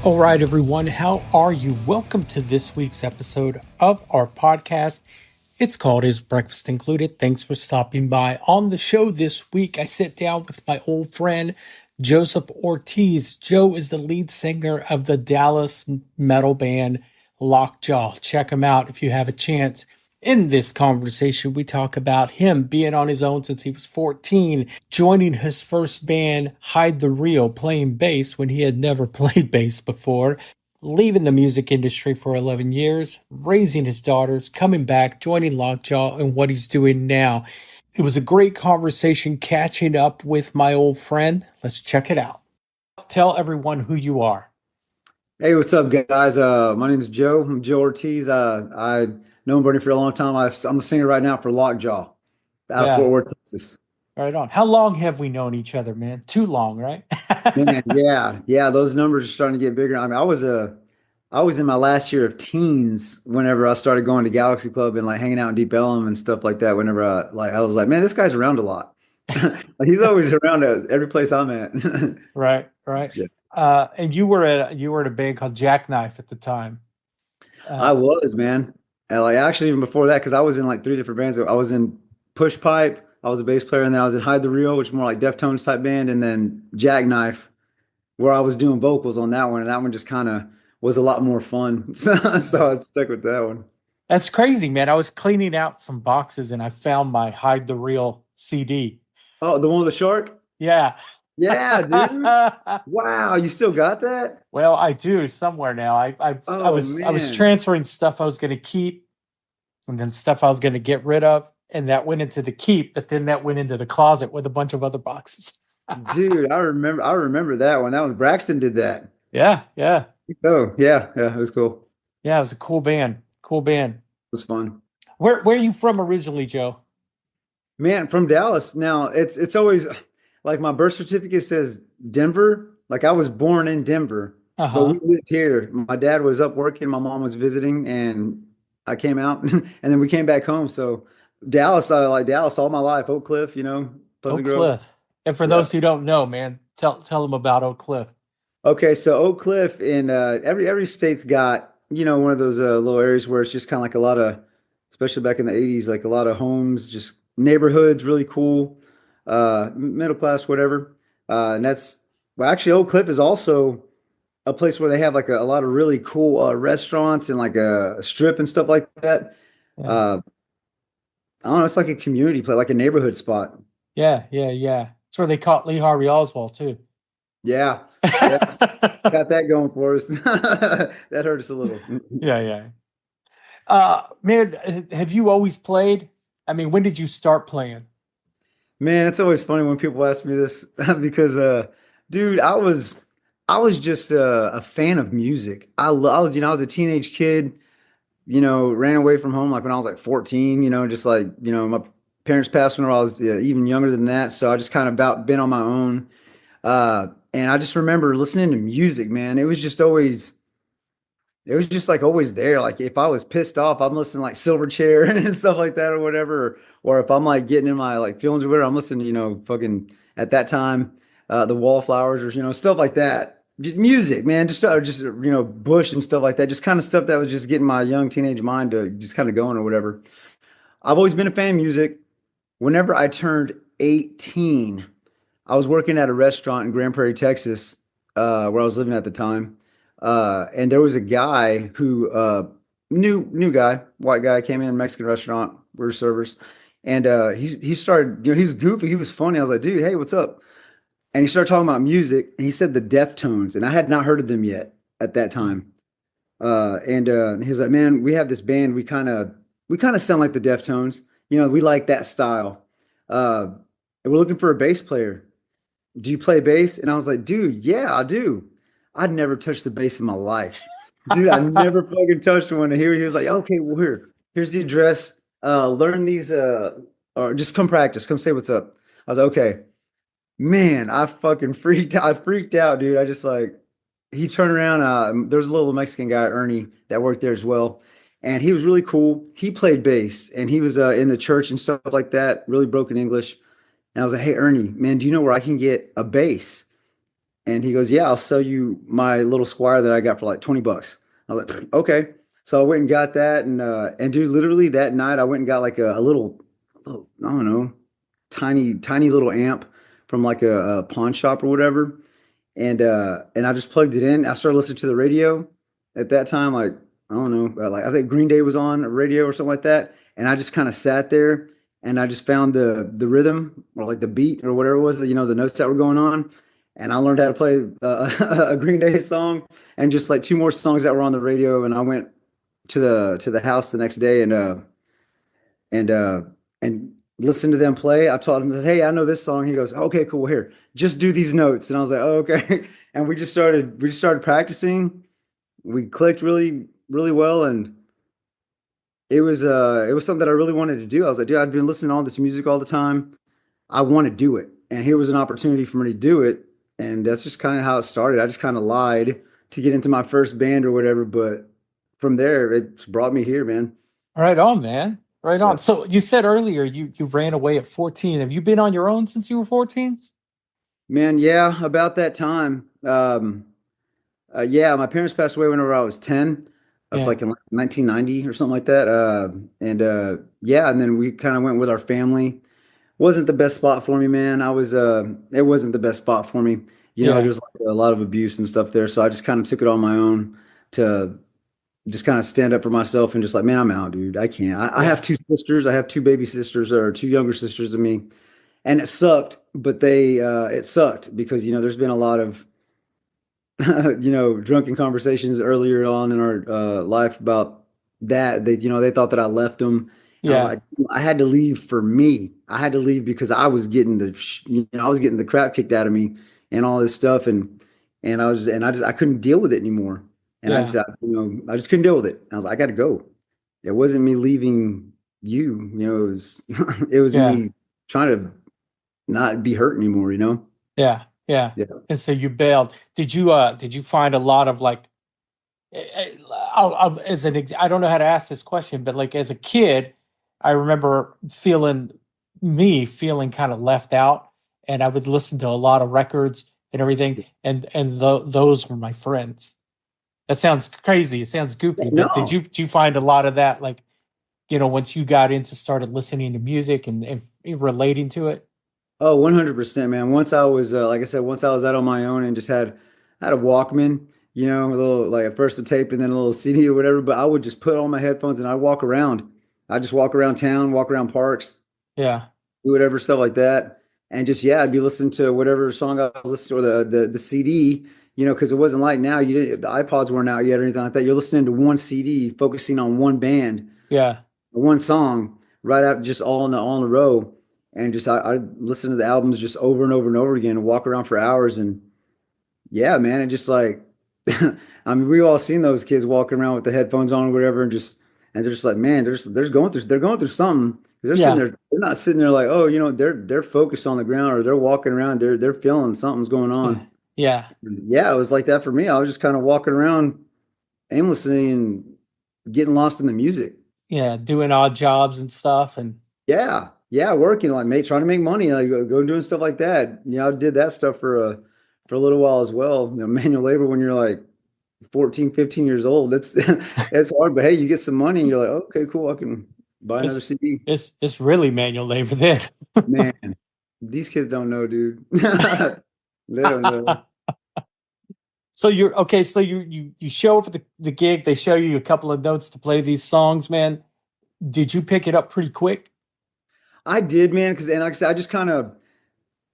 All right, everyone, how are you? Welcome to this week's episode of our podcast. It's called Is Breakfast Included? Thanks for stopping by. On the show this week, I sit down with my old friend, Joseph Ortiz. Joe is the lead singer of the Dallas metal band Lockjaw. Check him out if you have a chance. In this conversation, we talk about him being on his own since he was 14, joining his first band, Hide the Real, playing bass when he had never played bass before, leaving the music industry for 11 years, raising his daughters, coming back, joining Lockjaw, and what he's doing now. It was a great conversation catching up with my old friend. Let's check it out. Tell everyone who you are. Hey, what's up, guys? My name is Joe. I'm Joe Ortiz. I known Bernie for a long time. I'm the singer right now for Lockjaw out of Fort Worth, Texas. Right on. How long have we known each other, man? Too long, right? Man, yeah. Those numbers are starting to get bigger. I mean, I was in my last year of teens whenever I started going to Galaxy Club and like hanging out in Deep Ellum and stuff like that. Whenever I was like, man, this guy's around a lot. Like, he's always around at every place I'm at. Right. Yeah. And you were at a band called Jackknife at the time. I was, man. And like actually even before that, because I was in like 3 different bands. I was in Push Pipe, I was a bass player, and then I was in Hide the Real, which is more like Deftones type band, and then Jackknife, where I was doing vocals on that one, and that one just kind of was a lot more fun. So I stuck with that one. That's crazy, man. I was cleaning out some boxes and I found my Hide the Real CD. Oh, the one with the shark? Yeah. Yeah, dude. Wow, you still got that? Well, I do somewhere now. I was transferring stuff I was going to keep, and then stuff I was going to get rid of, and that went into the keep. But then that went into the closet with a bunch of other boxes. Dude, I remember that one. That was Braxton did that. Yeah. Oh, yeah, it was cool. Yeah, it was a cool band. It was fun. Where are you from originally, Joe? Man, from Dallas. Now it's always. Like my birth certificate says Denver. Like I was born in Denver, but we lived here. My dad was up working, my mom was visiting, and I came out, and then we came back home. So Dallas, I like Dallas all my life. Oak Cliff, Pleasant Grove. And for those who don't know, man, tell them about Oak Cliff. Okay, so Oak Cliff in every state's got one of those little areas where it's just kind of like a lot of, especially back in the 80s, like a lot of homes, just neighborhoods, really cool. Middle class, whatever. And actually Oak Cliff is also a place where they have like a lot of really cool restaurants and like a strip and stuff like that. Yeah. I don't know, it's like a community place, like a neighborhood spot. Yeah. It's where they caught Lee Harvey Oswald too. Yeah. Got that going for us. That hurt us a little. Yeah. Man, have you always played? I mean, when did you start playing? Man, it's always funny when people ask me this because, dude, I was just a fan of music. I was a teenage kid, ran away from home like when I was like 14, just like, my parents passed when I was even younger than that. So I just kind of been on my own. And I just remember listening to music, man. It was just like always there. Like if I was pissed off, I'm listening like Silverchair and stuff like that or whatever. Or if I'm like getting in my like feelings or whatever, I'm listening to, fucking at that time, the Wallflowers or, stuff like that. Just music, man, just Bush and stuff like that. Just kind of stuff that was just getting my young teenage mind to just kind of going or whatever. I've always been a fan of music. Whenever I turned 18, I was working at a restaurant in Grand Prairie, Texas, where I was living at the time. And there was a guy who, new guy, white guy, came in, Mexican restaurant, we were servers. And he started, he was goofy, he was funny. I was like, dude, hey, what's up? And he started talking about music, and he said the Deftones, and I had not heard of them yet at that time. And he was like, man, we have this band, we kind of sound like the Deftones. We like that style. And we're looking for a bass player. Do you play bass? And I was like, dude, yeah, I do. I'd never touched the bass in my life. Dude, I never fucking touched one. And he was like, okay, well, here's the address. Learn these, or just come practice. Come say what's up. I was like, okay. Man, I fucking freaked out. I freaked out, dude. I just like, he turned around. There was a little Mexican guy, Ernie, that worked there as well. And he was really cool. He played bass, and he was in the church and stuff like that, really broken English. And I was like, hey, Ernie, man, do you know where I can get a bass? And he goes, yeah, I'll sell you my little Squire that I got for like 20 bucks. I was like, okay. So I went and got that. And dude, literally that night I went and got like a little, I don't know, tiny little amp from like a pawn shop or whatever. And I just plugged it in. I started listening to the radio at that time. Like, I don't know, like I think Green Day was on a radio or something like that. And I just kind of sat there and I just found the rhythm or like the beat or whatever it was, the notes that were going on. And I learned how to play a Green Day song and just like two more songs that were on the radio. And I went to the house the next day and and listened to them play. I taught him, hey, I know this song. He goes, okay, cool. Here, just do these notes. And I was like, oh, okay. And we just started practicing. We clicked really, really well. And it was something that I really wanted to do. I was like, dude, I've been listening to all this music all the time. I want to do it. And here was an opportunity for me to do it. And that's just kind of how it started. I just kind of lied to get into my first band or whatever. But from there, it's brought me here, man. Right on, man. Right Yeah. on. So you said earlier you ran away at 14. Have you been on your own since you were 14? Man, yeah, about that time. Yeah, my parents passed away whenever I was 10. That's Yeah. like in like 1990 or something like that. And yeah, and then we kind of went with our family. Wasn't the best spot for me, man. It wasn't the best spot for me. Yeah. There's like a lot of abuse and stuff there. So I just kind of took it on my own to just kind of stand up for myself and just like, man, I'm out, dude. I can't. I have Yeah. two sisters. I have two baby sisters or two younger sisters than me. And it sucked, but it sucked because, there's been a lot of, drunken conversations earlier on in our life about that. They thought that I left them. And I was Yeah. like, I had to leave for me. I had to leave because I was getting I was getting the crap kicked out of me and all this stuff. And I couldn't deal with it anymore. And Yeah. I just couldn't deal with it. I was like, I got to go. It wasn't me leaving you, it was, it was Yeah. me trying to not be hurt anymore. Yeah. Yeah. Yeah. And so you bailed. Did you find a lot of like I don't know how to ask this question, but like as a kid, I remember feeling kind of left out, and I would listen to a lot of records and everything, and those were my friends. That sounds crazy. It sounds goofy, but No. did you find a lot of that, like, once you got into started listening to music and relating to it? Oh, 100%, man. Once I was, like I said, once I was out on my own and just had a Walkman, a little, like at first a tape and then a little CD or whatever, but I would just put on my headphones and I'd walk around. I'd just walk around town, walk around parks, Yeah. do whatever, stuff like that. And just, yeah, I'd be listening to whatever song I was listening to or the CD, because it wasn't like now, the iPods weren't out yet or anything like that. You're listening to one CD, focusing on one band, Yeah. one song right after just all in a row. And just I listen to the albums just over and over and over again and walk around for hours. And yeah, man, and just like I mean, we all seen those kids walking around with the headphones on or whatever, and they're just like, man, they're going through something. They're sitting Yeah. there, they're not sitting there like, oh, they're focused on the ground or they're walking around, they're feeling something's going Yeah. on. Yeah. Yeah, it was like that for me. I was just kind of walking around aimlessly and getting lost in the music. Yeah. Doing odd jobs and stuff. And Yeah, yeah, working like mate, trying to make money, like go doing stuff like that. I did that stuff for a little while as well. Manual labor when you're like 14, 15 years old. It's it's hard, but hey, you get some money and you're like, okay, cool, I can buy another it's CD. it's really manual labor then. Man, these kids don't know, dude. They don't know. So you're okay. So you show up at the gig. They show you a couple of notes to play these songs, man. Did you pick it up pretty quick? I did, man, because and like I said, I just kind of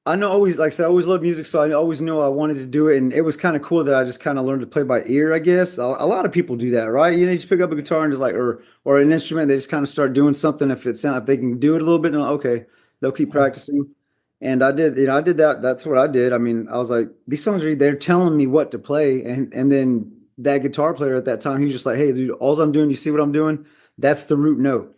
I know always like I said, I always loved music, so I always knew I wanted to do it, and it was kind of cool that I just kind of learned to play by ear, I guess. A lot of people do that, right? They just pick up a guitar and just like or an instrument, they just kind of start doing something if they can do it a little bit, and like, okay, they'll keep Yeah. practicing. And I did that. That's what I did. I mean, I was like, these songs are they're telling me what to play, and then that guitar player at that time, he was just like, hey, dude, all I'm doing, you see what I'm doing? That's the root note.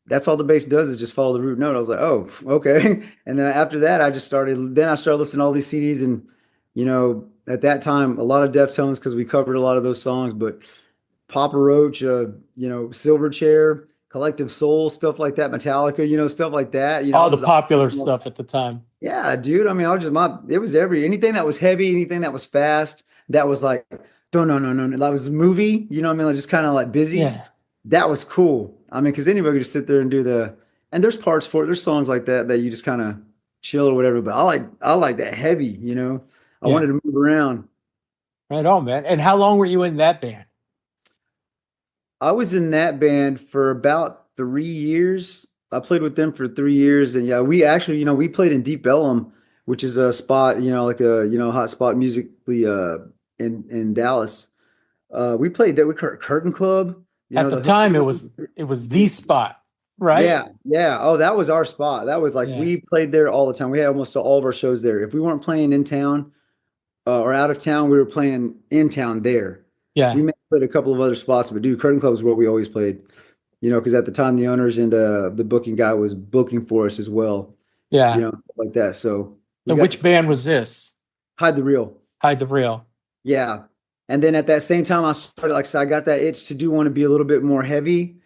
That's all the bass does is just follow the root note. I was like, oh, okay. And then after that, I started listening to all these CDs. And, at that time, a lot of Deftones because we covered a lot of those songs, but Papa Roach, Silverchair, Collective Soul, stuff like that, Metallica, stuff like that. All I the was, popular stuff at the time. yeah, dude. I mean, I was just it was anything that was heavy, anything that was fast, that was like, no. That was a movie, you know what I mean? Like just kind of like busy. Yeah. That was cool. I mean, because anybody could just sit there and do and there's parts for it, there's songs like that you just kind of chill or whatever. But I like that heavy. I Yeah. wanted to move around. Right on, man. And how long were you in that band? I was in that band for about 3 years. I played with them for 3 years, and yeah, we actually, we played in Deep Ellum, which is a spot, like a hot spot musically in Dallas. We played there with Curtain Club, At the the time, hook. it was the spot, right? Yeah, yeah. Oh, that was our spot. That was like Yeah. we played there all the time. We had almost all of our shows there. If we weren't playing in town or out of town, we were playing in town there. We Yeah. may have played a couple of other spots, but dude, Curtain Club is where we always played. Because at the time the owners and the booking guy was booking for us as well, Yeah. stuff like that. So we And got which to band was this? hide the real. Hide the Real. Yeah. And then at that same time, I started, like I said, I got that itch to do want to be a little bit more heavy.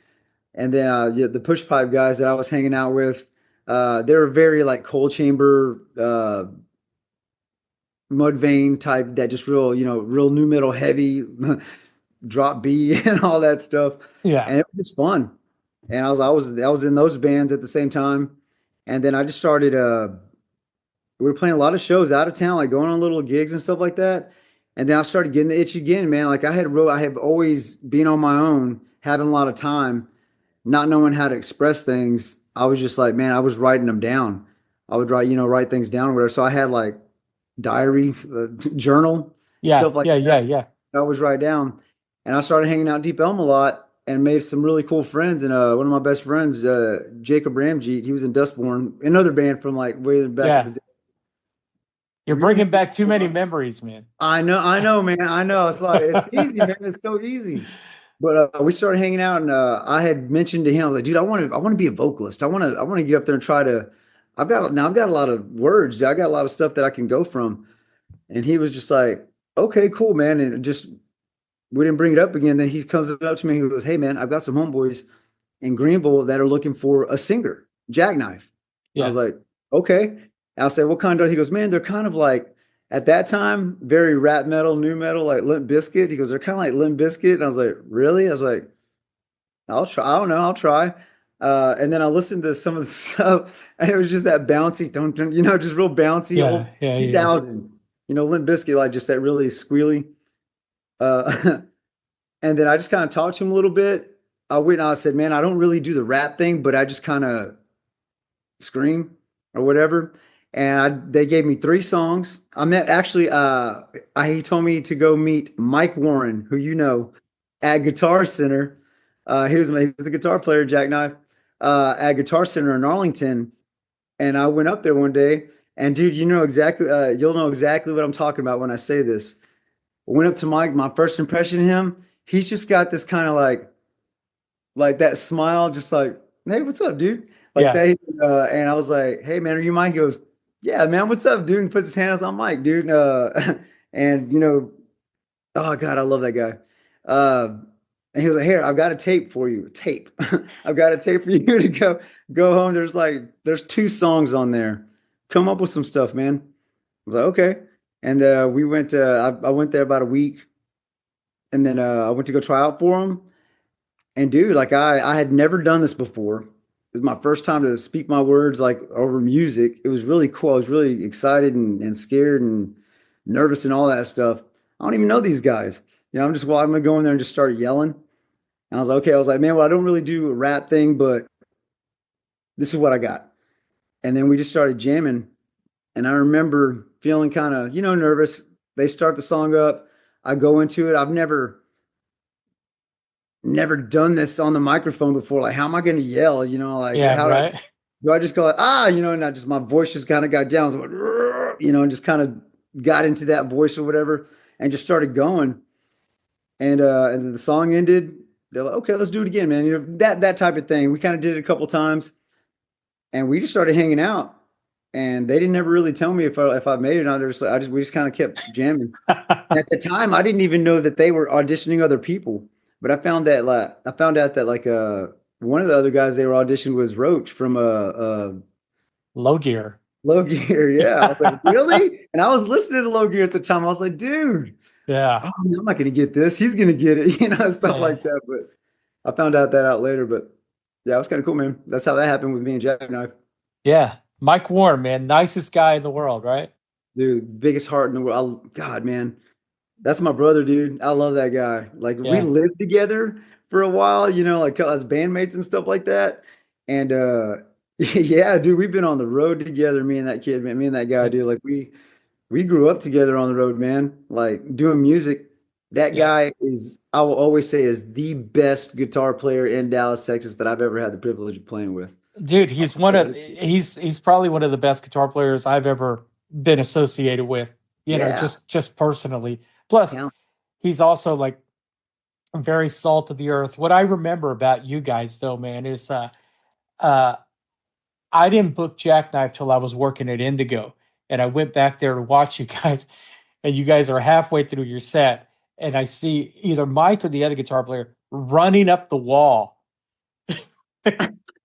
And then yeah, the push pipe guys that I was hanging out with, they were very like cold chamber, mud vein type, that just real, real new metal heavy, drop B and all that stuff. Yeah. And it was just fun. And I was in those bands at the same time. And then I just started we were playing a lot of shows out of town, like going on little gigs and stuff like that. And then I started getting the itch again, man. Like I have always been on my own, having a lot of time, not knowing how to express things. I was just like, man, I was writing them down. I would write things down or whatever. So I had like diary, journal, Yeah. stuff like Yeah. Yeah. that. Yeah. I always write down. And I started hanging out in Deep Elm a lot and made some really cool friends. And one of my best friends, Jacob Ramjeet, he was in Dustborn, another band from like way back in Yeah. the day. You're bringing back too many memories, man. I know, man. I know. It's like it's easy, man. It's so easy. But we started hanging out, and I had mentioned to him, I was like, dude, I want to be a vocalist. I want to get up there and try to. I've got a lot of words. I got a lot of stuff that I can go from. And he was just like, okay, cool, man. And just we didn't bring it up again. Then he comes up to me and he goes, hey, man, I've got some homeboys in Greenville that are looking for a singer, Jackknife. I was Yeah. like, okay. I'll say, what kind of? He goes, man, they're kind of like at that time very rap metal, new metal, like Limp Bizkit. He goes, they're kind of like Limp Bizkit. And I was like, really? I was like, I'll try. I don't know. I'll try. And then I listened to some of the stuff, and it was just that bouncy, don't just real bouncy old Yeah. Yeah. Yeah. 2000, Limp Bizkit, like just that really squealy. Uh, and then I just kind of talked to him a little bit. I went and I said, man, I don't really do the rap thing, but I just kind of scream or whatever. And they gave me 3 songs. I met actually, he told me to go meet Mike Warren, who at Guitar Center. He was a guitar player, Jackknife, at Guitar Center in Arlington. And I went up there one day, and dude, you'll know exactly what I'm talking about when I say this. I went up to Mike, my first impression of him, he's just got this kind of like that smile, just like, hey, what's up, dude? Like Yeah. that. And I was like, hey, man, are you Mike? He goes, yeah, man, what's up, dude? And puts his hands on Mike, dude. And, oh, God, I love that guy. And he was like, here, I've got a tape for you. Tape. I've got a tape for you to go home. There's 2 songs on there. Come up with some stuff, man. I was like, okay. And we went, I went there about a week. And then I went to go try out for him. And dude, like I had never done this before. It was my first time to speak my words like over music. It was really cool. I was really excited and scared and nervous and all that stuff. I don't even know these guys. I'm gonna go in there and just start yelling. And I was like, okay. I was like, man, well, I don't really do a rap thing, but this is what I got. And then we just started jamming. And I remember feeling kind of, nervous. They start the song up. I go into it. I've never done this on the microphone before. Like, how am I going to yell? Like, Yeah. how Right. do I just go like, and I just, my voice just kind of got down. So, and just kind of got into that voice or whatever and just started going. And then the song ended. They're like, okay, let's do it again, man. That type of thing. We kind of did it a couple times and we just started hanging out. And they didn't ever really tell me if I made it or not. We just kind of kept jamming. At the time, I didn't even know that they were auditioning other people. But I found out that one of the other guys they were auditioned was Roach from Low gear. Low Gear. Yeah, I was like, really? And I was listening to Low Gear at the time. I was like, dude, Yeah. oh, I'm not gonna get this. He's gonna get it, stuff Yeah. like that. But I found that out later. But yeah, it was kind of cool, man. That's how that happened with me and Jackknife. Yeah. Mike Warren, man, nicest guy in the world, right? Dude, biggest heart in the world. God, man. That's my brother, dude. I love that guy. Like we Yeah. lived together for a while, like as bandmates and stuff like that. And yeah, dude, we've been on the road together, me and that kid, man, me and that guy, Yeah. dude. Like we grew up together on the road, man. Like doing music. That Yeah. guy is, I will always say, is the best guitar player in Dallas, Texas that I've ever had the privilege of playing with. Dude, he's probably one of the best guitar players I've ever been associated with, Yeah. just personally. Plus, Count. he's also like very salt of the earth. What I remember about you guys though, man, is uh I didn't book Jackknife till I was working at Indigo. And I went back there to watch you guys, and you guys are halfway through your set, and I see either Mike or the other guitar player running up the wall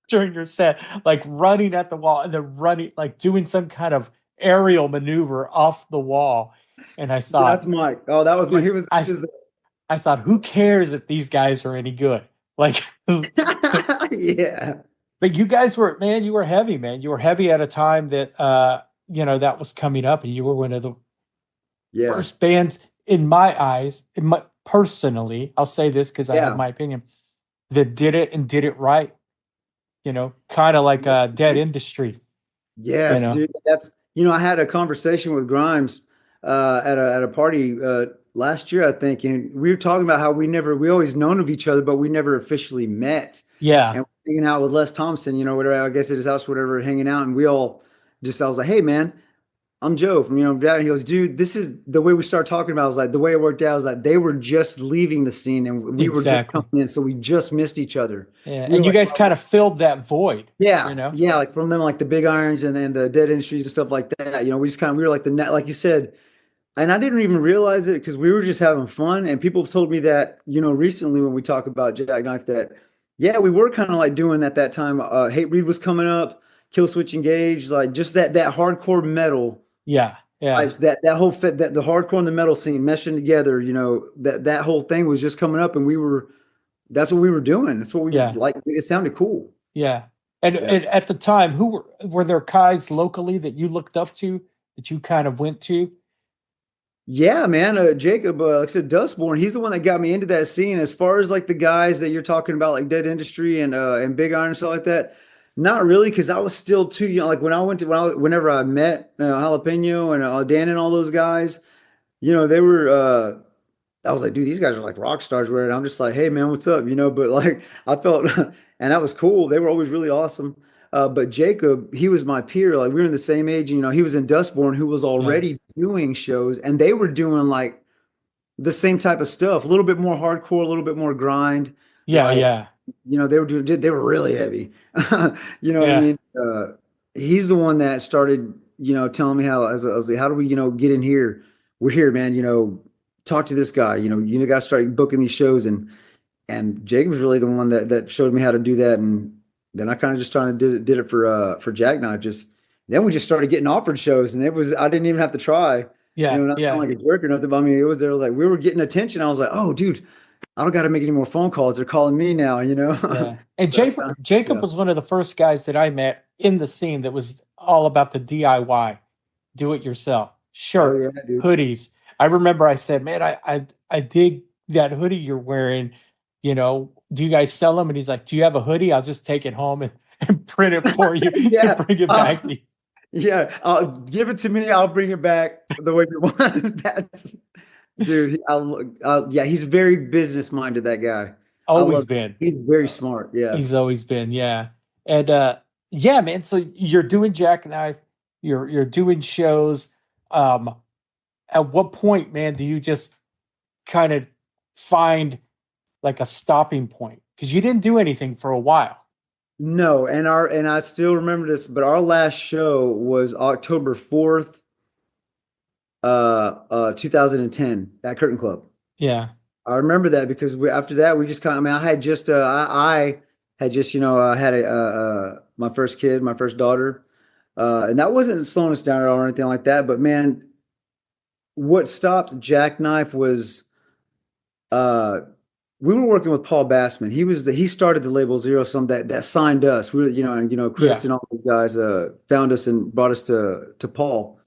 during your set, like running at the wall and then running, like doing some kind of aerial maneuver off the wall. And I That's thought, Mike. Oh, that was my, dude, he was I thought, who cares if these guys are any good? Like, yeah. but you guys were, man, you were heavy, man. You were heavy at a time that, that was coming up, and you were one of the Yeah. first bands in my eyes, personally, I'll say this because I have Yeah. my opinion, that did it and did it right. Kind of like a dead industry. You Yes, know, dude. I had a conversation with Grimes at a party last year, I think, and we were talking about how we always known of each other, but we never officially met. yeah, And we're hanging out with Les Thompson, whatever, I guess at his house, whatever, hanging out, and I was like, hey, man, I'm Joe from, Dad. And he goes, dude, this is the way we started talking about. I was like, the way it worked out was like they were just leaving the scene and we were just exactly. coming in, so we just missed each other. Yeah, We and were you like, guys kind of filled that void. You yeah, know, yeah, like from them, like the big irons and then the dead industries and stuff like that. We were like the net, like you said, and I didn't even realize it because we were just having fun. And people have told me that, recently when we talk about Jackknife, that yeah, we were kind of like doing at that time. Hate Reed was coming up, Kill Switch Engage, like just that hardcore metal yeah, yeah, types, that whole fit, that the hardcore and the metal scene meshing together. That whole thing was just coming up, and that's what we were doing. That's what we yeah, like. It sounded cool. yeah. And, Yeah. and at the time, were there guys locally that you looked up to, that you kind of went to? Yeah, man. Jacob, like I said, Dustborn, he's the one that got me into that scene. As far as like the guys that you're talking about, like Dead Industry and Big Iron and stuff like that, not really, because I was still too young. Like whenever I met Jalapeno and Dan and all those guys, they were. I was like, dude, these guys are like rock stars. Where I'm just like, hey, man, what's up? But like I felt, and that was cool. They were always really awesome. But Jacob, he was my peer. Like we were in the same age. He was in Dustborn, who was Yeah, already doing shows, and they were doing like the same type of stuff, a little bit more hardcore, a little bit more grind. yeah, Like, yeah, they were really heavy. You know what I yeah, mean? He's the one that started, telling me how, I was like, how do we, get in here? We're here, man. Talk to this guy. You got to start booking these shows, and Jacob's really the one that showed me how to do that, and then I kind of just trying to did it for Jackknife. Just then we just started getting offered shows, and I didn't even have to try. yeah, Not yeah, sound like a jerk or nothing. But I mean, it was there like we were getting attention. I was like, oh, dude, I don't got to make any more phone calls. They're calling me now. yeah. And That's kind of, Jacob yeah. was one of the first guys that I met in the scene that was all about the DIY, do it yourself, Oh shirts, yeah, dude. hoodies. I remember I said, man, I dig that hoodie you're wearing. Do you guys sell them? And he's like, do you have a hoodie? I'll just take it home and print it for you and Yeah. bring it back to you. Yeah. I'll give it to me. I'll bring it back the way you want. That's dude. Yeah, he's very business minded. That guy. I Always love. been. He's very smart. Yeah. He's always been, yeah. And yeah, man. So you're doing Jackknife, you're doing shows. Um, at what point, man, do you just kind of find like a stopping point? Because you didn't do anything for a while. No, and I still remember this, but our last show was October 4th, 2010 at Curtain Club. Yeah. I remember that because after that we just kind of, I mean, I had just had just, had my first kid, my first daughter. And that wasn't slowing us down or anything like that. But man, what stopped Jackknife was uh, we were working with Paul Bassman. He started the label Zero Sum that signed us. We were, and Chris Yeah. and all those guys found us and brought us to Paul.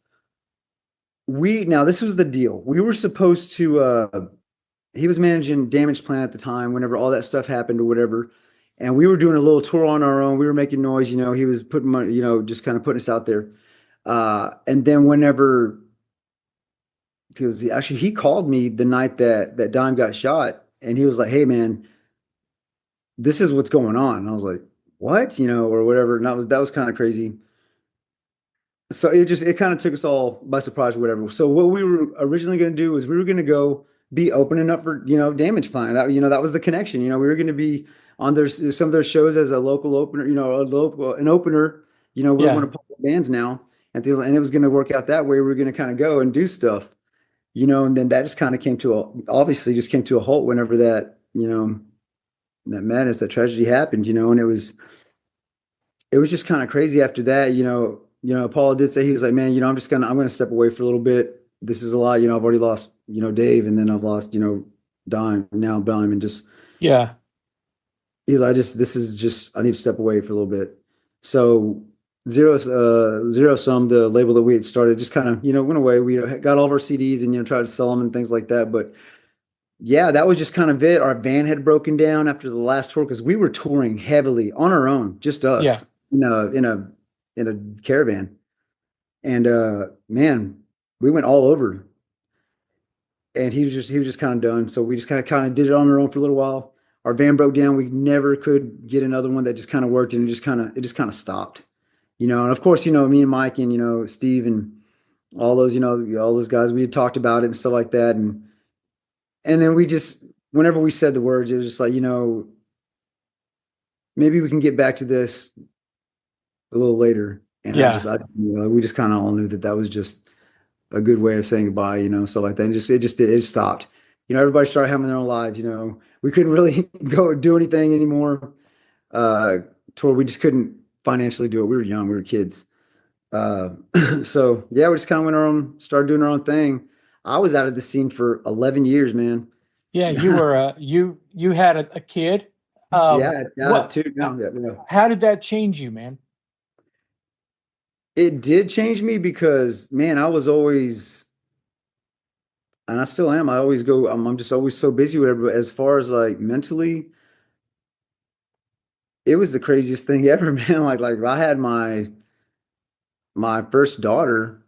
Now this was the deal. We were supposed to he was managing Damage Plan at the time whenever all that stuff happened or whatever. And we were doing a little tour on our own. We were making noise, he was putting money, just kind of putting us out there. And then whenever because actually he called me the night that Dime got shot, and he was like, "Hey man, this is what's going on." And I was like, "What?" Or whatever. And that was kind of crazy. So it kind of took us all by surprise or whatever. So what we were originally going to do was we were going to go be opening up for Damage Plan. That was the connection. We were going to be on some of their shows as a local opener. An opener. We're one Yeah. of the bands now, and it was going to work out that way. We were going to kind of go and do stuff. And then that just kind of obviously just came to a halt whenever that madness, that tragedy happened, and it was just kind of crazy after that. Paul did say, he was like, man, I'm gonna step away for a little bit. This is a lot. I've already lost, Dave, and then I've lost, Dime, and just Yeah. he's like, this is just, I need to step away for a little bit. So Zero Sum, the label that we had started, just kind of, went away. We got all of our CDs and, tried to sell them and things like that. But yeah, that was just kind of it. Our van had broken down after the last tour because we were touring heavily on our own, just Yeah. us, in a caravan. And man, we went all over. And he was just kind of done. So we just kind of did it on our own for a little while. Our van broke down. We never could get another one that just kind of worked, and it just kind of stopped. And of course, me and Mike and Steve and all those, all those guys, we had talked about it and stuff like that. And then we just, whenever we said the words, it was just like, maybe we can get back to this a little later. And Yeah. we just kind of all knew that was just a good way of saying goodbye, stuff like that. And it just stopped. Everybody started having their own lives. We couldn't really go do anything anymore. To where we just couldn't financially do it. We were young, we were kids. Uh, so yeah, we just kind of went our own, started doing our own thing. I was out of the scene for 11 years, man. Yeah. You were you had a kid. Yeah, yeah, What? two now. Yeah, yeah. How did that change you, man? It did change me because, man, I was always, and I still am. I'm just always so busy with everybody. As far as like mentally, it was the craziest thing ever, man. Like I had my first daughter.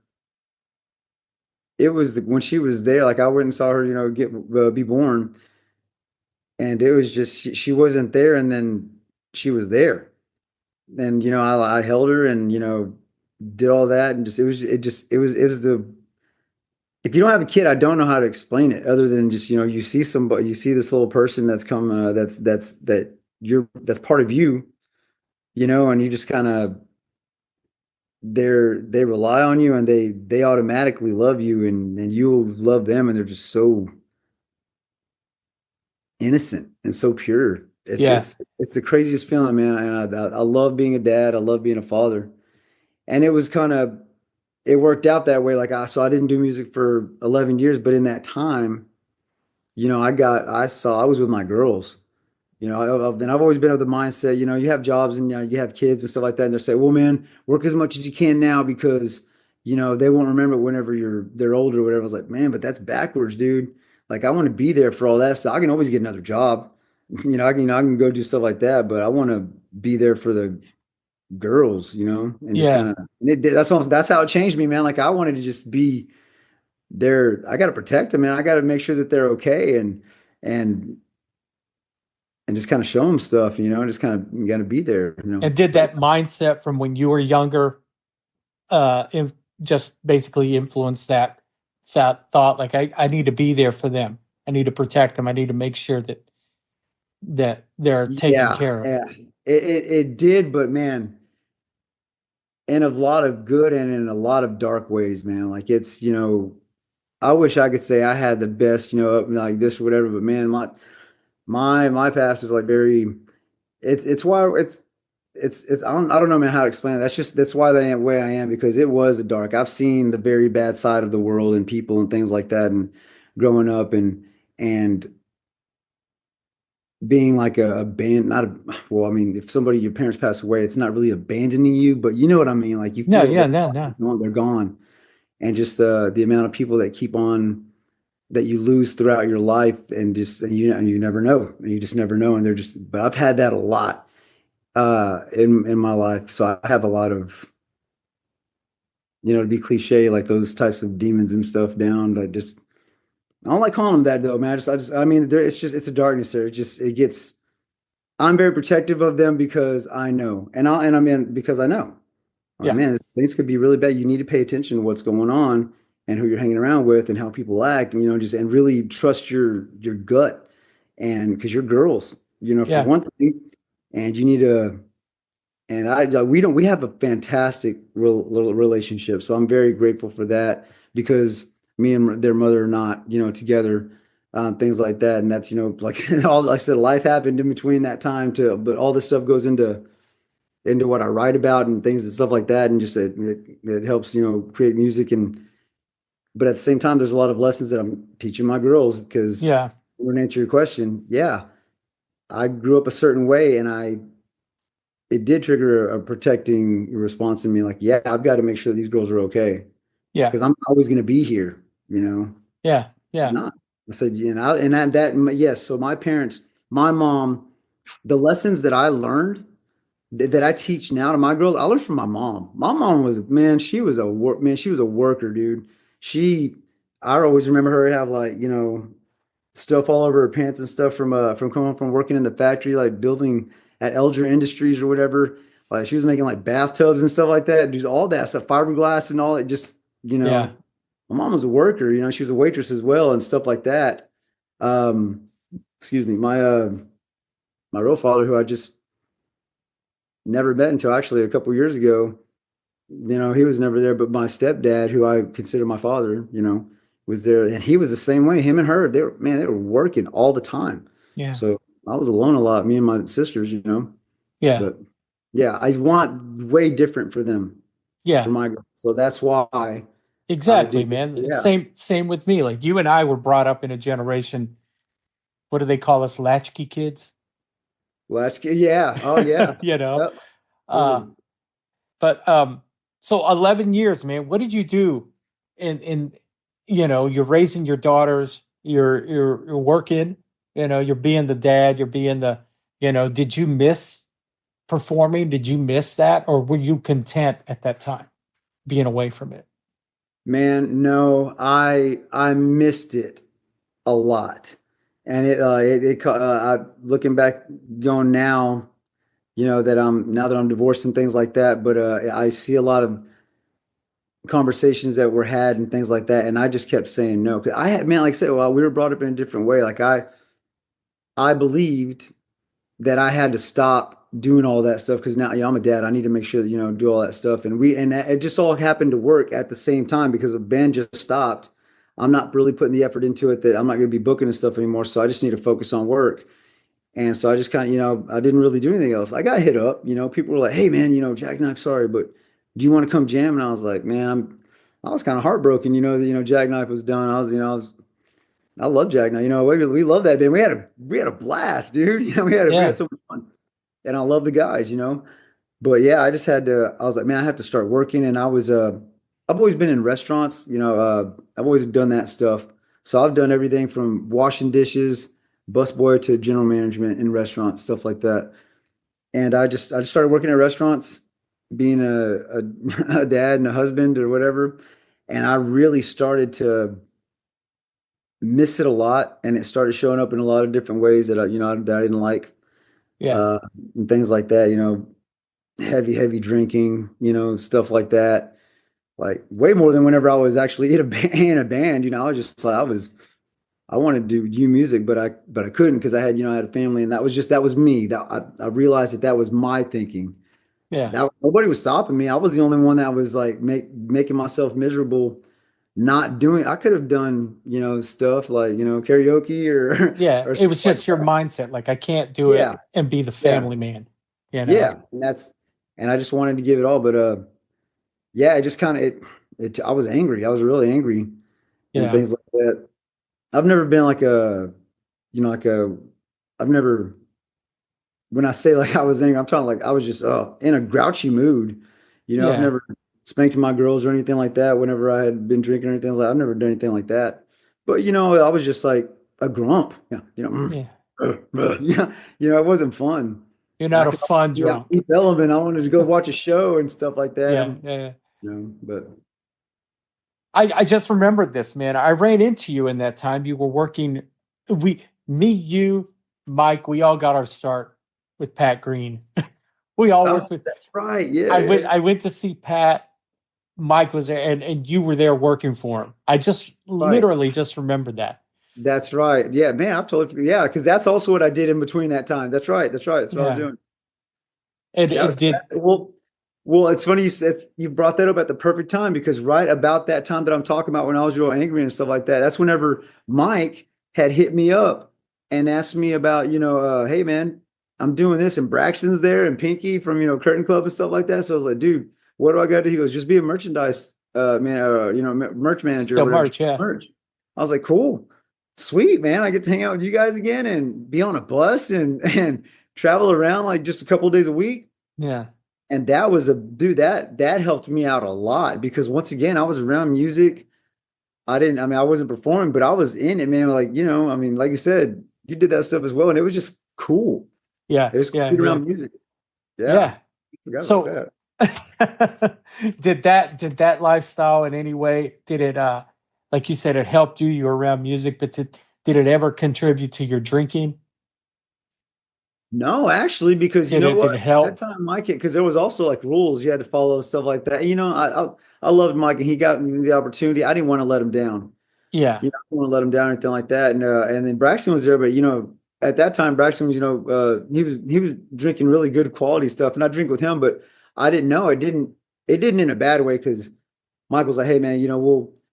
It was when she was there. Like I went and saw her, get be born, and it was just she wasn't there, and then she was there, and I held her and did all that, and it was the if you don't have a kid, I don't know how to explain it other than just you see somebody, you see this little person that's come that's part of you, and you just kind of they rely on you, and they automatically love you, and you love them, and they're just so innocent and so pure. Yeah. It's the craziest feeling, man. And I love being a dad. I love being a father. And it worked out that way. I didn't do music for 11 years, but in that time, I was with my girls. I've always been of the mindset, you have jobs and you have kids and stuff like that. And they say, well, man, work as much as you can now because, they won't remember whenever they're older or whatever. I was like, man, but that's backwards, dude. Like, I want to be there for all that stuff. I can always get another job. I can go do stuff like that, but I want to be there for the girls, and just Yeah. kind of, that's how it changed me, man. Like, I wanted to just be there. I got to protect them, man. I got to make sure that they're okay. And, and just kind of show them stuff, just kind of, you got to be there. And did that mindset from when you were younger, just basically influence that thought? Like, I need to be there for them. I need to protect them. I need to make sure that they're taken Yeah, care of. yeah. It did, but man, in a lot of good and in a lot of dark ways, man. Like I wish I could say I had the best, like this or whatever, but man, my past is like very, it's why it's I don't know, man, how to explain it. That's why I am the way I am, because it was dark. I've seen the very bad side of the world and people and things like that, and growing up and being like a band, not a well, I mean, if somebody your parents pass away, it's not really abandoning you, but you know what I mean. Like you No, feel yeah, that no, no. they're gone, and just the amount of people that keep on that you lose throughout your life, and just and you never know, you just never know, and they're just. But I've had that a lot in my life, so I have a lot of, to be cliche, like those types of demons and stuff down. I don't like calling them that though, man. I mean, it's a darkness there. It gets. I'm very protective of them because I know, and I mean because I know. Like, Yeah, man, things could be really bad. You need to pay attention to what's going on and who you're hanging around with and how people act, and just and really trust your gut, and because you're girls, for yeah, one thing, and you need to. And we have a fantastic relationship, so I'm very grateful for that, because me and their mother are not, together, things like that, and that's, like all like I said, life happened in between that time too, but all this stuff goes into what I write about and things and stuff like that, and just it helps, create music, and but at the same time, there's a lot of lessons that I'm teaching my girls, because yeah, to answer your question, yeah, I grew up a certain way, and it did trigger a protecting response in me. Like, yeah, I've got to make sure these girls are okay, yeah, because I'm always going to be here, yeah, yeah, not. I said, and yes. So my parents, my mom, the lessons that I learned that I teach now to my girls, I learned from my mom. My mom was, man, she was a worker, dude. She, I always remember her have, like, stuff all over her pants and stuff from coming from working in the factory, like building at Elger Industries or whatever. Like she was making like bathtubs and stuff like that, do all that stuff, fiberglass and all that. Just, yeah, my mom was a worker, she was a waitress as well and stuff like that. Um, excuse me, my real father, who I just never met until actually a couple years ago, he was never there, but my stepdad, who I consider my father, was there, and he was the same way. Him and her, they were working all the time. yeah, So I was alone a lot, me and my sisters, yeah, but yeah, I want way different for them, for yeah. my girls. So that's why I Exactly, do. man. Yeah. Same with me. Like you and I were brought up in a generation. What do they call us? Latchkey kids. Yeah. Oh yeah. You know. Yep. Uh, True. but so 11 years, man. What did you do? In you're raising your daughters. You're working. You're being the dad. You're being the. Did you miss performing? Did you miss that, or were you content at that time being away from it? Man, no, I missed it a lot, and looking back, going now, now that I'm divorced and things like that, but I see a lot of conversations that were had and things like that, and I just kept saying no. 'Cause I had, man, like I said, well, we were brought up in a different way. Like I believed that I had to stop doing all that stuff, because now, I'm a dad. I need to make sure that, do all that stuff. And it just all happened to work at the same time, because the band just stopped. I'm not really putting the effort into it, that I'm not going to be booking and stuff anymore. So I just need to focus on work. And so I just kind of, I didn't really do anything else. I got hit up, people were like, hey man, Jackknife, sorry, but do you want to come jam? And I was like, man, I was kind of heartbroken, that, Jackknife was done. I love Jackknife. We love that band. We had a blast, dude. We had Yeah, so much fun, and I love the guys. But yeah, I just had to. I was like, man, I have to start working. And I've always been in restaurants. I've always done that stuff. So I've done everything from washing dishes, busboy, to general management in restaurants, stuff like that. And I just started working at restaurants, being a dad and a husband or whatever. And I really started to miss it a lot, and it started showing up in a lot of different ways that I didn't like, yeah, uh, and things like that. Heavy drinking, stuff like that. Like way more than whenever I was actually in a band. I was just like I wanted to do music, but I couldn't, because I had a family, and that was me. That I realized that was my thinking. yeah, That nobody was stopping me. I was the only one that was like making myself miserable, not doing. I could have done, stuff like, karaoke or Yeah, or it stuff was like just your that. mindset. Like I can't do Yeah, it and be the yeah, family man, you know? yeah. And I just wanted to give it all, but yeah, it just kind of it. I was angry. I was really angry and Yeah, things like that. I've never been like a, like a. I've never when I say like I was angry, I'm talking like I was just in a grouchy mood. I've yeah, never spanked my girls or anything like that whenever I had been drinking or anything like that. I've never done anything like that. But I was just like a grump. Yeah, yeah. yeah, it wasn't fun. You're I not a could fun be drunk. Keith Element. I wanted to go watch a show and stuff like that. Yeah, yeah, yeah. But I just remembered this, man. I ran into you in that time. You were working. You, Mike, we all got our start with Pat Green. We all oh, worked with. that's right. Yeah, I yeah, went. yeah. I went to see Pat. Mike was there, and you were there working for him. I just Right. literally just remembered that. That's right. Yeah, man, I totally forgot. Yeah, because that's also what I did in between that time. That's right. That's right. That's what I was Yeah, doing. it That it was did. well. It's funny you brought that up at the perfect time because right about that time that I'm talking about when I was real angry and stuff like that. That's whenever Mike had hit me up and asked me about hey man, I'm doing this and Braxton's there and Pinky from Curtain Club and stuff like that. So I was like, dude, what do I got to do? He goes, just be a merchandise man, merch manager or So whatever. much, yeah, Merch. I was like, cool, sweet man. I get to hang out with you guys again and be on a bus and travel around like just a couple of days a week. yeah, And that was a dude that helped me out a lot because once again, I was around music. I wasn't performing, but I was in it, man. Like, like you said, you did that stuff as well, and it was just cool. yeah, It was cool yeah, being yeah, around music. Yeah. yeah. Forgot about So, that. did that lifestyle in any way? Did it like you said, it helped you? You were around music, but did it ever contribute to your drinking? No, actually, because you Did know it what? did it That help? time Mike, because there was also like rules you had to follow, stuff like that. I loved Mike and he got me the opportunity. I didn't want to let him down. Yeah, I don't want to let him down or anything like that. And then Braxton was there, but at that time Braxton was, he was drinking really good quality stuff, and I drink with him, but I didn't know it didn't in a bad way because Michael's like, hey man,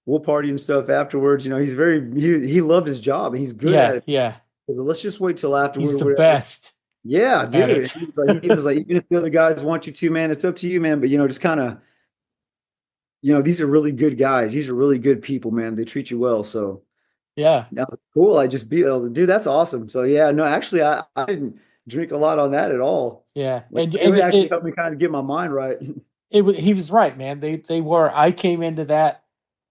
we'll party and stuff afterwards. He loved his job and he's good at yeah, it. yeah. He said, let's just wait till afterward He's or the whatever. best Yeah, at dude. it. And he was like, even if the other guys want you to, man, it's up to you, man. But just kind of, these are really good guys. These are really good people, man. They treat you well. So Yeah, that's cool. I just be able to do that's awesome. So yeah, no, actually I didn't drink a lot on that at all. yeah. Like And it would actually it help me kind of get my mind right. he was right, man. They were. I came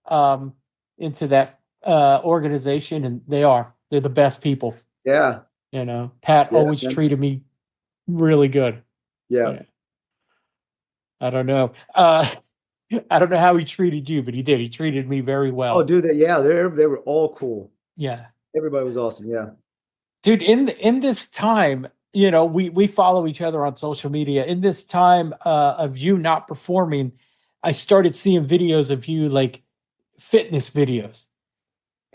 um into that organization, and they're the best people. Yeah. Pat Yeah, always man. treated me really good. Yeah. Yeah. I don't know. I don't know how he treated you, but he did. He treated me very Oh, well. dude, they were all cool. Yeah. Everybody was awesome. Yeah. Dude, in this time, we follow each other on social media. In this time of you not performing, I started seeing videos of you like fitness videos.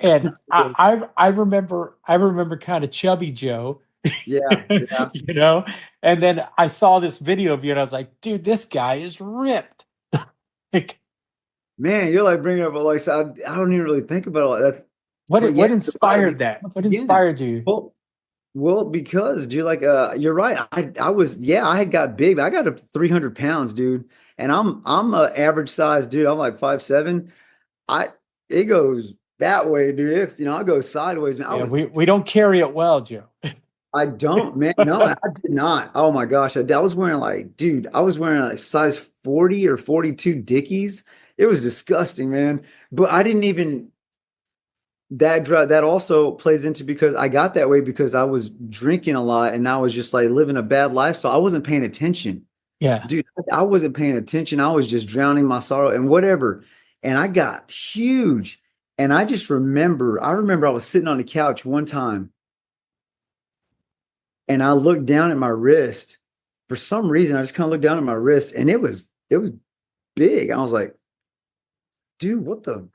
And I remember kind of chubby Joe, Yeah. Yeah. you know, and then I saw this video of you and I was like, dude, this guy is ripped. Like, Man, you're like bringing up like I don't even really think about it. That's but yeah, what you're right. inspired that? Once What again, inspired you? well, because dude, like you're right. I was I had got big. I got up to 300 pounds, dude. And I'm a average size dude. I'm like 5'7". I it goes that way, dude. It's I go sideways, man. Yeah, we don't carry it well, Joe. I don't, man. No, I did not. Oh my gosh. I was wearing like, dude, I was wearing like size 40 or 42 Dickies. It was disgusting, man. But I didn't even that also plays into because I got that way because I was drinking a lot and I was just like living a bad lifestyle. I wasn't paying attention. Yeah. Dude, I wasn't paying attention. I was just drowning my sorrow and whatever. And I got huge. And I remember I was sitting on the couch one time and I looked down at my wrist. For some reason, I just kind of looked down at my wrist and it was big. I was like, dude, what the?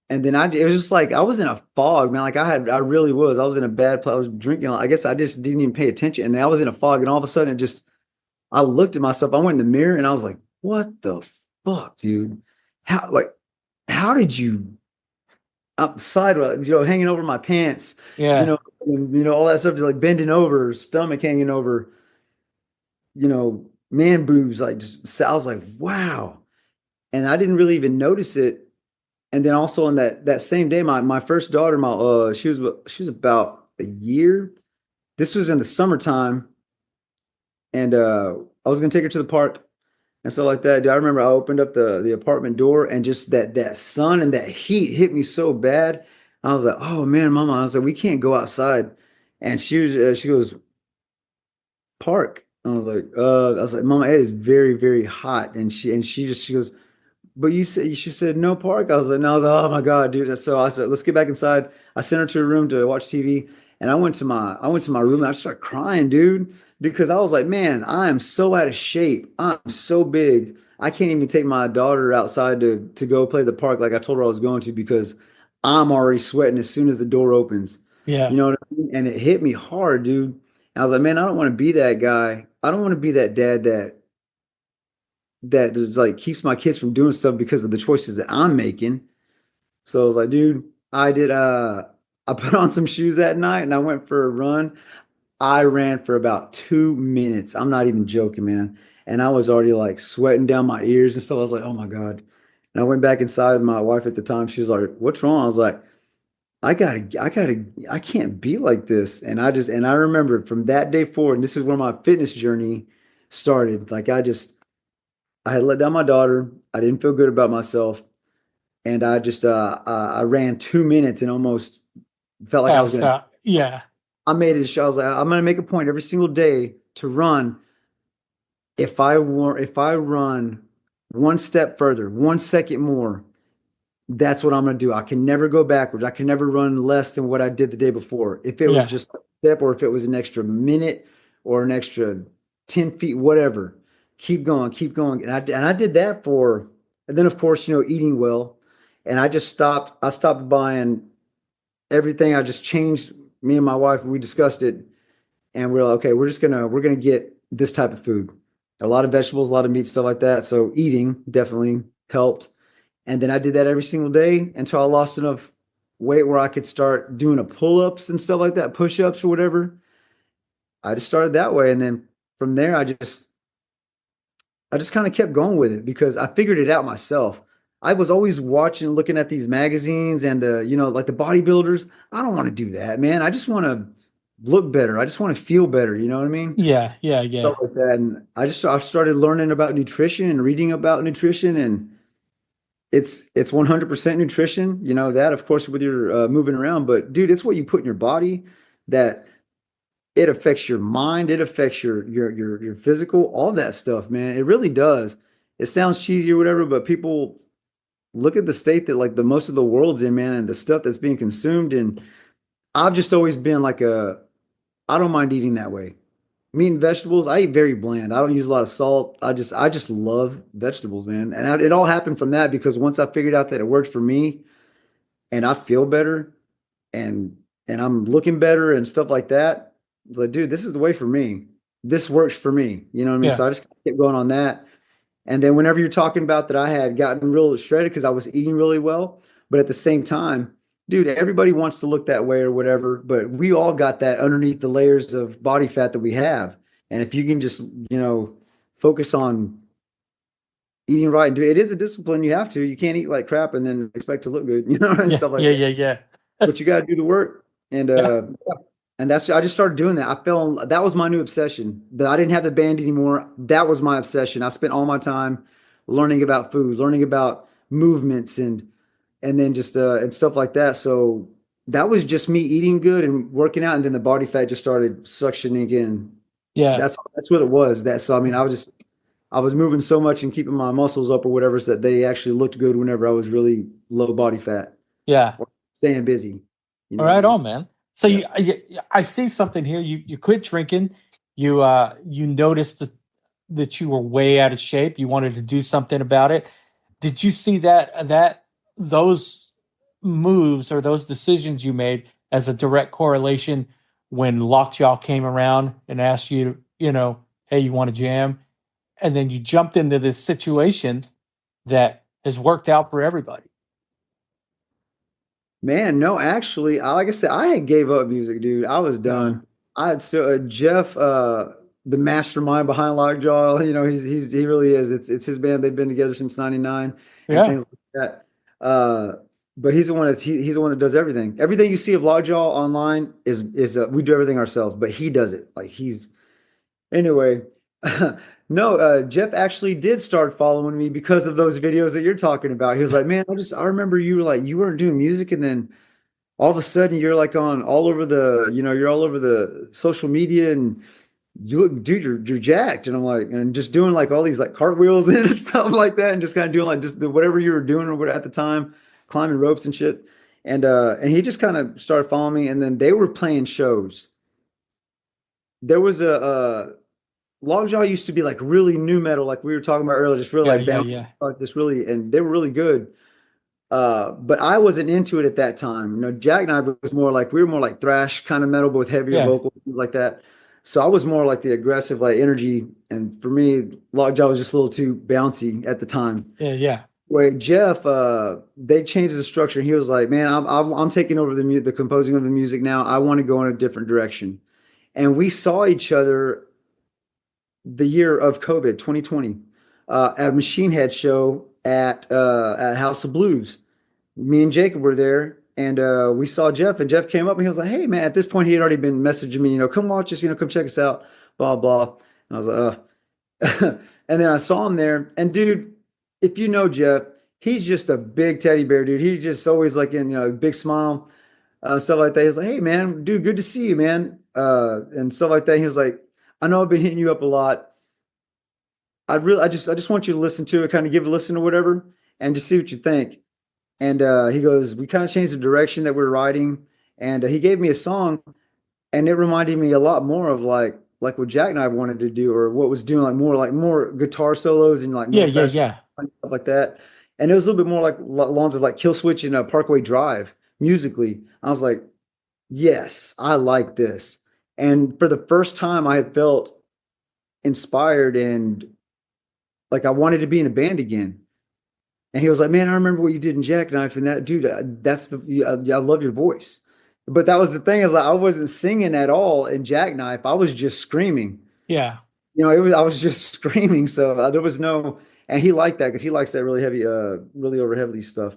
And then it was just like I was in a fog, man. Like I really was. I was in a bad place. I was drinking. I guess I just didn't even pay attention. And I was in a fog, and all of a sudden, I looked at myself. I went in the mirror, and I was like, "What the fuck, dude? How how did you up sideways, hanging over my pants, you Yeah. know, and, all that stuff, just like bending over, stomach hanging over, man boobs, like just, so I was like, wow. And I didn't really even notice it. And then also on that same day, my first daughter, she was about a year. This was in the summertime, and I was gonna take her to the park and stuff like that. Dude, I remember I opened up the apartment door, and just that sun and that heat hit me so bad. I was like, "Oh man, Mama!" I was like, "We can't go outside." And she goes, "Park." I was like, "Mama, it is very, very hot." And she goes, "But she said no park." I was like, "No." I was like, "Oh my God, dude." So I said, "Let's get back inside." I sent her to her room to watch TV, and I went to my room and I started crying, dude, because I was like, "Man, I am so out of shape. I'm so big. I can't even take my daughter outside to go play the park like I told her I was going to because I'm already sweating as soon as the door opens." Yeah. You know what I mean? And it hit me hard, dude. And I was like, "Man, I don't want to be that guy. I don't want to be that dad that just like keeps my kids from doing stuff because of the choices that I'm making." So I was like, dude, I put on some shoes that night and I went for a run. I ran for about 2 minutes. I'm not even joking, man. And I was already like sweating down my ears and stuff. I was like, oh my God. And I went back inside. My wife at the time, she was like, what's wrong? I was like, I can't be like this. And I remember from that day forward, and this is where my fitness journey started. Like I had let down my daughter. I didn't feel good about myself, and I ran 2 minutes and almost felt like I was Passed gonna. out. Yeah. I made it. I was like, I'm gonna make a point every single day to run. If I run one step further, 1 second more, that's what I'm gonna do. I can never go backwards. I can never run less than what I did the day before. If it was Yeah. just a step or if it was an extra minute or an extra 10 feet, whatever, keep going, keep going. And I did that and then of course, eating well. And I stopped buying everything. I just changed me and my wife. We discussed it and we're like, okay, we're gonna get this type of food. A lot of vegetables, a lot of meat, stuff like that. So eating definitely helped. And then I did that every single day until I lost enough weight where I could start doing a pull-ups and stuff like that, push-ups or whatever. I just started that way. And then from there, I just kind of kept going with it because I figured it out myself. I was always watching, looking at these magazines and like the bodybuilders. I don't want to do that, man. I just want to look better. I just want to feel better. You know what I mean? Yeah. Yeah. Stuff Yeah. like that. And I started learning about nutrition and reading about nutrition, and it's 100% nutrition. That of course with your moving around, but dude, it's what you put in your body that it affects your mind, it affects your physical, all that stuff, man. It really does. It sounds cheesy or whatever, but people look at the state that like the most of the world's in, man, and the stuff that's being consumed. And I've just always been like I don't mind eating that way. Meat and vegetables, I eat very bland. I don't use a lot of salt. I just love vegetables, man. And it all happened from that because once I figured out that it worked for me and I feel better and I'm looking better and stuff like that, I was like, dude, this is the way for me. This works for me. You know what I mean? Yeah. So I just kept going on that. And then whenever you're talking about that I had gotten real shredded because I was eating really well, but at the same time, dude, everybody wants to look that way or whatever, but we all got that underneath the layers of body fat that we have. And if you can just, focus on eating right and do it is a discipline you have to. You can't eat like crap and then expect to look good, and Yeah. stuff like Yeah. that. Yeah. Yeah. But you got to do the work. And Yeah. I just started doing that. That was my new obsession. I didn't have the band anymore. That was my obsession. I spent all my time learning about food, learning about movements and then just and stuff like that. So that was just me eating good and working out, and then the body fat just started suctioning in. Yeah. That's what it was. I mean, I was moving so much and keeping my muscles up or whatever so that they actually looked good whenever I was really low body fat Yeah. or staying busy. You know All what I right, mean? on, man. So Yeah. I see something here. You quit drinking. You noticed that you were way out of shape. You wanted to do something about it. Did you see that those moves or those decisions you made as a direct correlation when Lockjaw came around and asked you, hey, you want to jam? And then you jumped into this situation that has worked out for everybody. Man, no, actually, like I said, I had gave up music, dude. I was Yeah. done. I had still Jeff, the mastermind behind Lockjaw. He really is. It's his band. They've been together since '99 and Yeah. things like that. But he's the one that does everything. Everything you see of Lockjaw online is we do everything ourselves, but he does it. Like he's anyway. No, Jeff actually did start following me because of those videos that you're talking about. He was like, "Man, I remember you were like you weren't doing music, and then." All of a sudden you're like on all over you're all over the social media and you look, dude, you're jacked. And I'm like, and just doing like all these like cartwheels and stuff like that. And just kind of doing like just whatever you were doing or what at the time, climbing ropes and shit. And he just kind of started following me. And then they were playing shows. There was Lockjaw used to be like really new metal, like we were talking about earlier, just really Yeah. like Yeah. bounce, Yeah. like this really, and they were really good. But I wasn't into it at that time. Jackknife was more like we were more like thrash kind of metal, but with heavier Yeah. vocals, things like that. So I was more like the aggressive, like energy. And for me, Lockjaw was just a little too bouncy at the time. Yeah. Yeah. Wait, Jeff, they changed the structure. He was like, "Man, I'm taking over the composing of the music now. I want to go in a different direction." And we saw each other the year of COVID, 2020, at a Machine Head show at House of Blues. Me and Jacob were there, and we saw Jeff, and Jeff came up and he was like, "Hey, man!" At this point, he had already been messaging me, come watch us, come check us out, blah blah. And I was like, and then I saw him there, and dude, if you know Jeff, he's just a big teddy bear, dude. He's just always like in, big smile, stuff like that. He was like, "Hey, man, dude, good to see you, man," and stuff like that. He was like, "I know I've been hitting you up a lot. I just want you to listen to it, kind of give it a listen or whatever, and just see what you think." And he goes, we kind of changed the direction that we're writing, and he gave me a song, and it reminded me a lot more of like what Jack and I wanted to do, or what was doing like more guitar solos and like Yeah. more Yeah. faster Yeah. stuff like that. And it was a little bit more like lawns of like Kill Switch and Parkway Drive musically. I was like, yes, I like this. And for the first time, I had felt inspired and like I wanted to be in a band again. And he was like, "Man, I remember what you did in Jackknife, and that dude, that's I love your voice." But that was the thing is like I wasn't singing at all in Jackknife. I was just screaming. Yeah. I was just screaming. So there was no, and he liked that because he likes that really heavy, really over heavily stuff.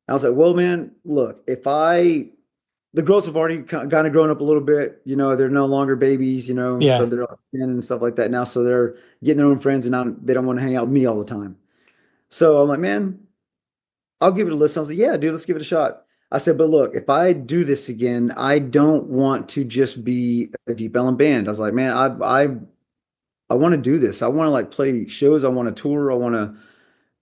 I was like, "Well, man, look, the girls have already kind of grown up a little bit. They're no longer babies. So Yeah. they're 10 and stuff like that now. So they're getting their own friends, and now they don't want to hang out with me all the time." So I'm like, "Man, I'll give it a listen." I was like, "Yeah, dude, let's give it a shot." I said, "But look, if I do this again, I don't want to just be a Deep Ellum band." I was like, "Man, I want to do this. I want to like play shows. I want to tour. I want to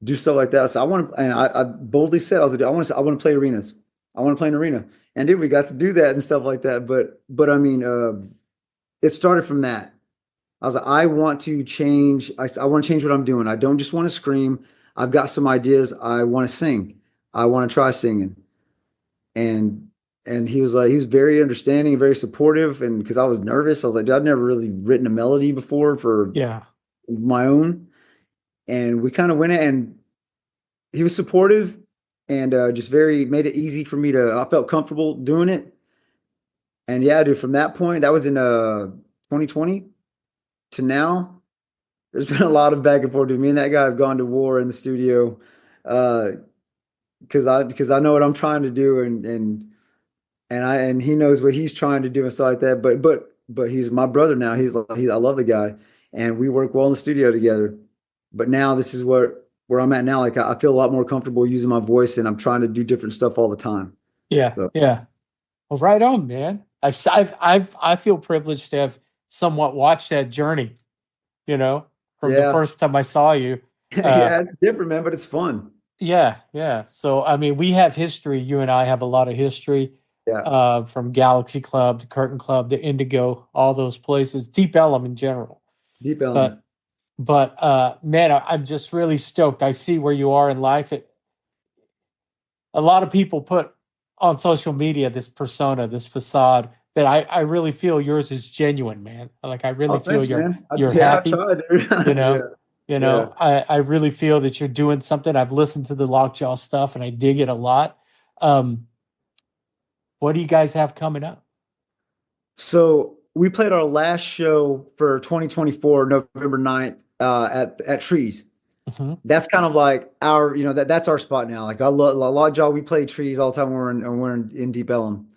do stuff like that." So I want to, and I boldly said, I was like, I want to play arenas. I want to play an arena." And dude, we got to do that and stuff like that. But I mean, it started from that. I was like, I want to change. I want to change what I'm doing. I don't just want to scream. I've got some ideas. I want to sing. I want to try singing. And he was like, he was very understanding and very supportive. And because I was nervous, I was like, "Dude, I've never really written a melody before for Yeah. my own." And we kind of went in, and he was supportive and just very made it easy for me to. I felt comfortable doing it. And yeah, dude, from that point, that was in 2020 to now. There's been a lot of back and forth. Dude. Me and that guy have gone to war in the studio uh, because I know what I'm trying to do, and he knows what he's trying to do and stuff like that. But he's my brother now. I love the guy, and we work well in the studio together. But now this is where I'm at now. Like I feel a lot more comfortable using my voice, and I'm trying to do different stuff all the time. Yeah. So Yeah. Well, right on, man. I feel privileged to have somewhat watched that journey, you know, from the yeah, first time I saw you. Uh, yeah, it's different, man, but it's fun. yeah, yeah. So, I mean, we have history. You and I have a lot of history, Yeah, from Galaxy Club to Curtain Club to Indigo, all those places, Deep Ellum in general. deep element. But, man, I'm just really stoked. I see where you are in life. A lot of people put on social media this persona, this facade, but I really feel yours is genuine, man. Like I really Oh, feel thanks, man. you're Yeah, I happy, tried, dude. you Yeah, know. yeah, I really feel that you're doing something. I've listened to the Lockjaw stuff and I dig it a lot. Um, What do you guys have coming up? So we played our last show for 2024, November 9th, at Trees. Hmm. That's kind of like our, that's our spot now. Like I love Lockjaw. We play Trees all the time when we're in Deep Ellum.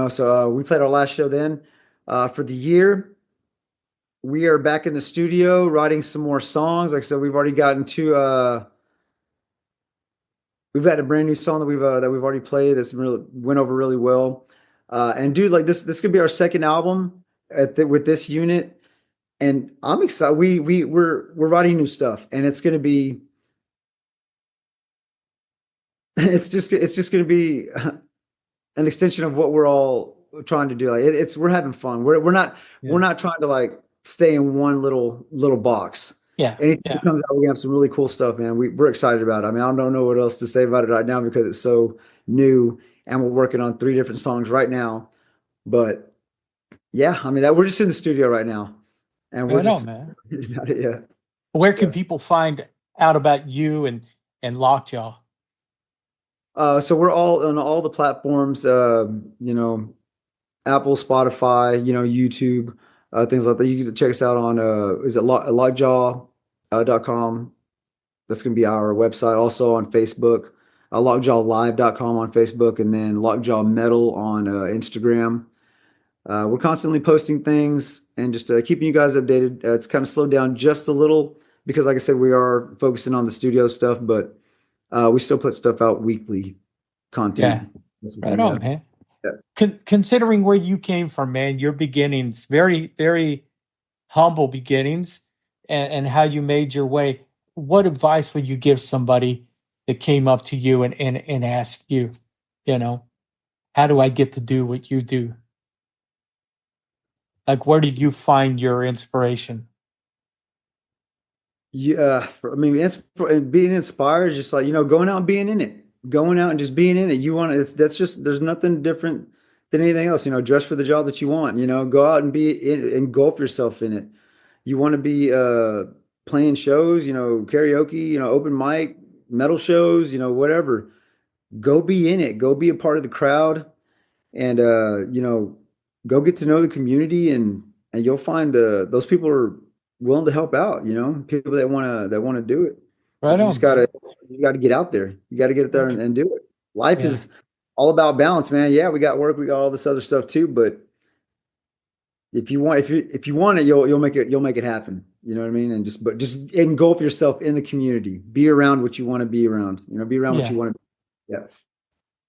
So we played our last show then. For the year, we are back in the studio writing some more songs. Like I said, we've already gotten to we've got a brand new song that we've already played that's really went over really well. And dude, like this could be our second album with this unit, and I'm excited. We're writing new stuff, and it's gonna be it's just gonna be an extension of what we're all trying to do. Like it's we're having fun. Yeah. We're not trying to like stay in one little box. Yeah. Anything that Yeah. comes out, we have some really cool stuff, man. We're excited about it. I mean, I don't know what else to say about it right now because it's so new, and we're working on 3 different songs right now. But yeah, I mean, we're just in the studio right now, and we're Right just on, man. about it. Yeah, Where can yeah. people find out about you and Lockjaw? So we're all on all the platforms. Apple, Spotify, YouTube, things like that. You can check us out on is it lockjaw.com. That's going to be our website. Also on Facebook, lockjawlive.com on Facebook, and then Lockjaw Metal on Instagram. We're constantly posting things and just keeping you guys updated. It's kind of slowed down just a little because, like I said, we are focusing on the studio stuff, but we still put stuff out weekly Yeah. content. That's what we Right do, yeah. on, man. Yeah. Considering where you came from, man, your beginnings, very, very humble beginnings, and how you made your way. What advice would you give somebody that came up to you and asked you, you know, how do I get to do what you do? Like, where did you find your inspiration? Yeah, I mean, being inspired is just like, going out and being in it, going out and just being in it. That's just, there's nothing different than anything else, dress for the job that you want, go out and engulf yourself in it. You want to be playing shows, karaoke, open mic, metal shows, whatever. Go be in it, go be a part of the crowd, and go get to know the community, and you'll find those people are willing to help out, people that want to do it. But Right you just on, man. gotta get out there. You gotta get out there and do it. Life Yeah. is all about balance, man. Yeah, we got work, we got all this other stuff too, but if you want it, you'll make it happen. You know what I mean? And just engulf yourself in the community. Be around what you want to be around. Be around what Yeah. you want to be. Yeah.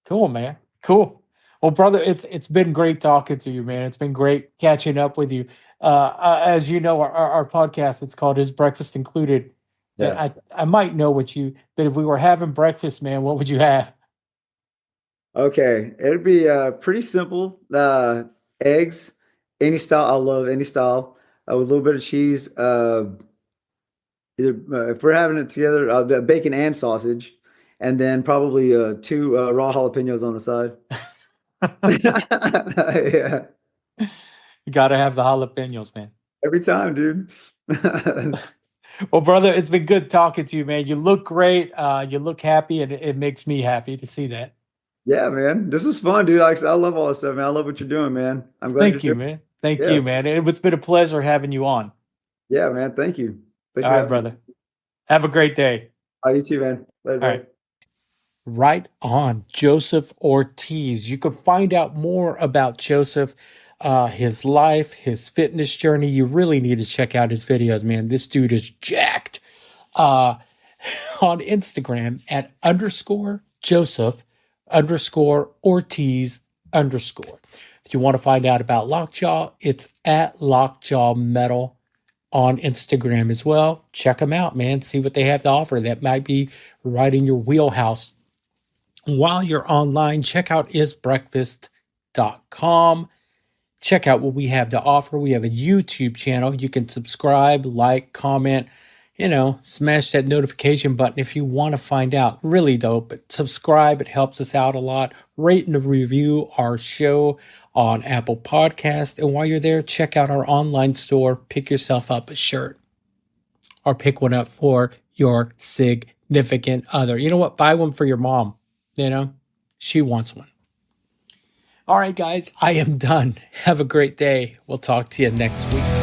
Cool, man. Cool. Well, brother, it's been great talking to you, man. It's been great catching up with you. As you know, our podcast, it's called Is Breakfast Included? And Yeah. I might know but if we were having breakfast, man, what would you have? Okay. It'd be pretty simple. Eggs, any style. I love any style. With a little bit of cheese. If we're having it together, bacon and sausage, and then probably 2 raw jalapenos on the side. Yeah, You got to have the jalapenos, man. every time, dude. Well, brother, it's been good talking to you, man. You look great. You look happy, and it makes me happy to see that. Yeah, man, this was fun, dude. I love all this stuff, man. I love what you're doing, man. I'm glad you're Thank you, doing. man. Thank Yeah, you, man. It's been a pleasure having you on. yeah, man. Thank you. Thanks All for right, having me. brother. Have a great day. Oh, you too, man. Later, All bro. right. Right on, Joseph Ortiz. You can find out more about Joseph, his life, his fitness journey. You really need to check out his videos, man. This dude is jacked. Uh, on Instagram at _Joseph_Ortiz_. If you want to find out about Lockjaw, it's at Lockjaw Metal on Instagram as well. Check them out, man. See what they have to offer. That might be right in your wheelhouse. While you're online, check out isbreakfast.com. Check out what we have to offer. We have a YouTube channel. You can subscribe, like, comment, smash that notification button if you want to find out. Really, though, but subscribe. It helps us out a lot. Rate and review our show on Apple Podcast. And while you're there, check out our online store. Pick yourself up a shirt or pick one up for your significant other. You know what? Buy one for your mom. She wants one. All right, guys, I am done. Have a great day. We'll talk to you next week.